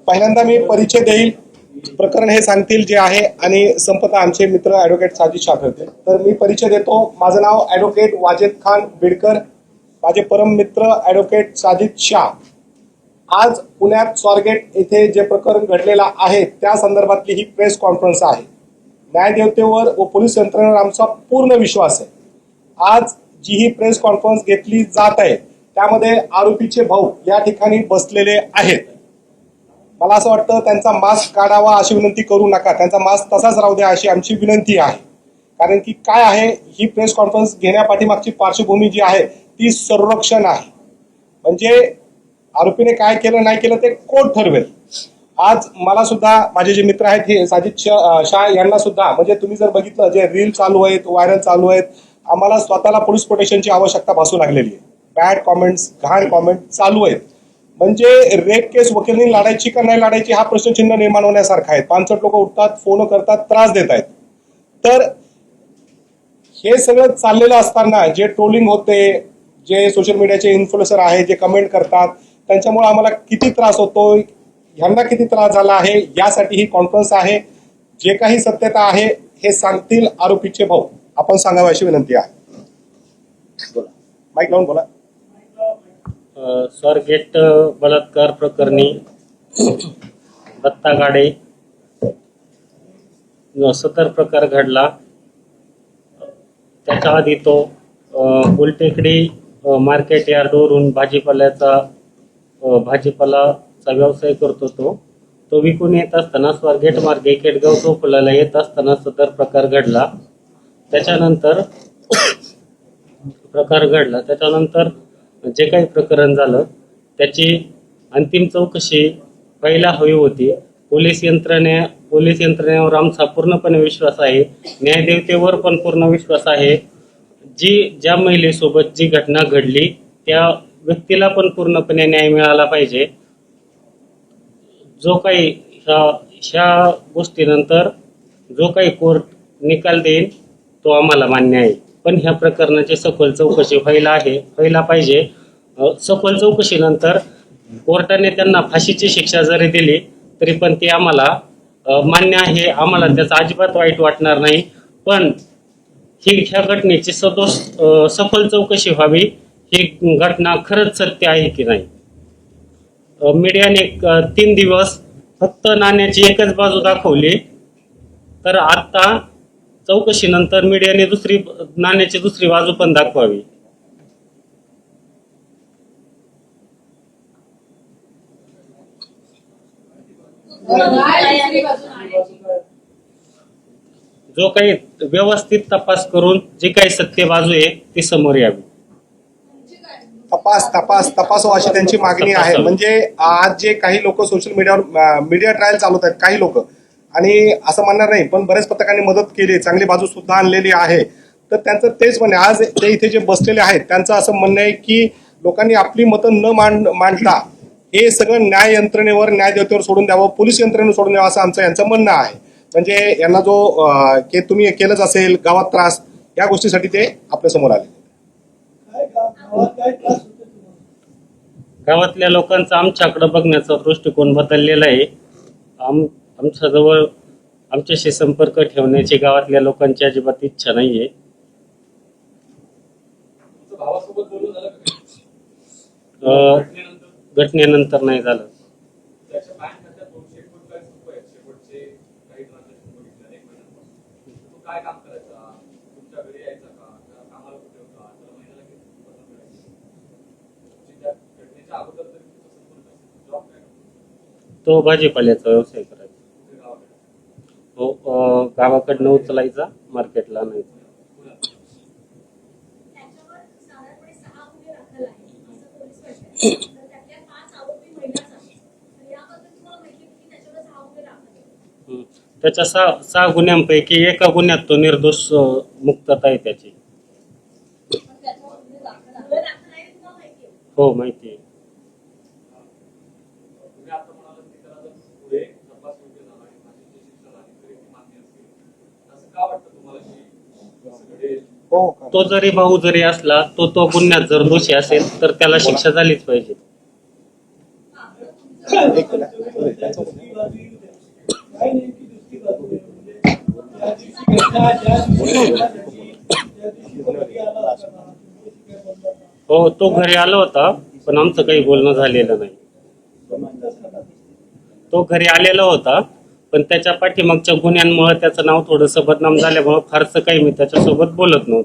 पहिल्यांदा मी परिचय देईल, प्रकरण हे सांगतील जे आहे आणि संपता आमचे मित्र ॲडव्होकेट साजिद शाह करतील. तर मी परिचय देतो. माझं नाव ॲडव्होकेट वाजेद खान बिडकर, माझे परम मित्र ॲडव्होकेट साजिद शाह. आज पुण्यात स्वारगेट येथे जे प्रकरण घडलेलं आहे त्या संदर्भातली ही प्रेस कॉन्फरन्स आहे. न्यायदेवतेवर व पोलीस यंत्रणेवर आमचा पूर्ण विश्वास आहे. आज जी ही प्रेस कॉन्फरन्स घेतली जात आहे त्यामध्ये आरोपीचे भाऊ या ठिकाणी बसलेले आहेत. मला असं वाटतं त्यांचा मास्क काढावा अशी विनंती करू नका, त्यांचा मास्क तसाच राहू द्या अशी आमची विनंती आहे. कारण की काय आहे, ही प्रेस कॉन्फरन्स घेण्यापाठीमागची पार्श्वभूमी जी आहे ती संरक्षण आहे. म्हणजे आरोपीने काय केलं नाही केलं ते कोर्ट ठरवेल. आज मला सुद्धा माझे जे मित्र आहेत हे साजिद शाह यांना सुद्धा, म्हणजे तुम्ही जर बघितलं जे रील चालू आहेत, व्हायरल चालू आहेत, आम्हाला स्वतःला पोलीस प्रोटेक्शनची आवश्यकता भासू लागलेली आहे. बॅड कॉमेंट्स, घाण कॉमेंट चालू आहेत. म्हणजे रेप केस वकिलांनी लढायची का नाही लढायची हा प्रश्नचिन्ह निर्माण होण्यासारखा आहे. 5 लोक उठतात, फोन करतात, त्रास देत आहेत. तर हे सगळं चाललेलं असताना जे ट्रोलिंग होते, जे सोशल मीडियाचे इन्फ्लुएन्सर आहे, जे कमेंट करतात, त्यांच्यामुळे आम्हाला किती त्रास होतो, ह्यांना किती त्रास झाला आहे, यासाठी ही कॉन्फरन्स आहे. जे काही सत्यता आहे हे सांगतील आरोपीचे भाऊ. आपण सांगावं अशी विनंती आहे. बोला, माईक लावून बोला. स्वारगेट बलात्कार प्रकरणी दत्ता गाडे सदर प्रकार घडला. त्याच्या आधी तो गुलटेकडी मार्केट यार्डवरून भाजीपालाचा व्यवसाय करतो. तो विकून येत असताना स्वारगेट मार्गे केडगाव चौफुलाला येत असताना सदर प्रकार घडला. त्याच्यानंतर जे काही प्रकरण झालं त्याची अंतिम चौकशी व्हायला हवी होती. पोलीस यंत्रणेवर आमचा पूर्णपणे विश्वास आहे. न्यायदेवतेवर पण पूर्ण विश्वास आहे. ज्या महिलेसोबत जी घटना घडली त्या व्यक्तीला पण पूर्णपणे न्याय मिळाला पाहिजे. जो काही ह्या गोष्टीनंतर जो काही कोर्ट निकाल देईल तो आम्हाला मान्य आहे. पण ह्या प्रकरणाची सखोल चौकशी व्हायला पाहिजे. सखोल चौकशीनंतर कोर्टाने त्यांना फाशीची शिक्षा जरी दिली तरी पण ती आम्हाला मान्य आहे. आम्हाला त्याचा अजिबात वाईट वाटणार नाही. पण ह्या घटनेची सखोल चौकशी व्हावी. ही घटना खरंच सत्य आहे की नाही. मीडियाने 3 दिवस फक्त नाण्याची एकच बाजू दाखवली, तर आता चौकशीनंतर मीडियाने नाण्याची दुसरी बाजू पण दाखवावी. जो काही व्यवस्थित तपास करून जी काही सत्य बाजू आहे ती समोर यावी. तपासो अशी त्यांची मागणी आहे. म्हणजे आज जे काही लोक सोशल मीडियावर मीडिया ट्रायल चालवत आहेत काही लोक, आणि असं म्हणणार नाही पण बरेच पत्रकारांनी मदत केली, चांगली बाजू सुद्धा आणलेली आहे. तर त्यांचं तेच म्हणणे, आज ते इथे जे बसलेले आहेत त्यांचं असं म्हणणं आहे की लोकांनी आपली मतं न मांडता हे सगळं न्याय यंत्रणेवर, न्यायदेवतेवर सोडून द्यावं, पोलीस यंत्रणेवर सोडून द्यावं असं यांचं म्हणणं आहे. म्हणजे यांना जो की तुम्ही केलंच असेल गावात त्रास, या गोष्टीसाठी ते आपल्या समोर आले. गावातल्या लोकांचा आमच्याकडे बघण्याचा दृष्टिकोन बदललेला आहे. आमच्याजवळ आमच्याशी संपर्क ठेवण्याची गावातल्या लोकांची अजिबात इच्छा नाहीये. घटनेनंतर नाही झालं. तो भाजीपाल्याचा व्यवसाय करायचा. हो, गावाकडनं उचलायचा, मार्केटला आणायचा. त्याच्या 6 गुन्ह्यांपैकी एका गुन्ह्यात तो निर्दोष मुक्तता आहे त्याची. हो, माहिती आहे. तो जरी भाऊ जरी असला तो गुन्ह्यात जर दोषी असेल तर त्याला शिक्षा झालीच पाहिजे. एक मिनिट. त्यांचं बोलणं. हो, तो घरी आला होता, पण आमचं काही बोलणं झालेलं नाही. तो घरी आलेला होता, पण त्याच्या पाठीमागच्या गुन्ह्यांमुळे त्याचं नाव थोडंसं बदनाम झाल्यामुळे फारसं काही मी त्याच्यासोबत बोलत नव्हतो.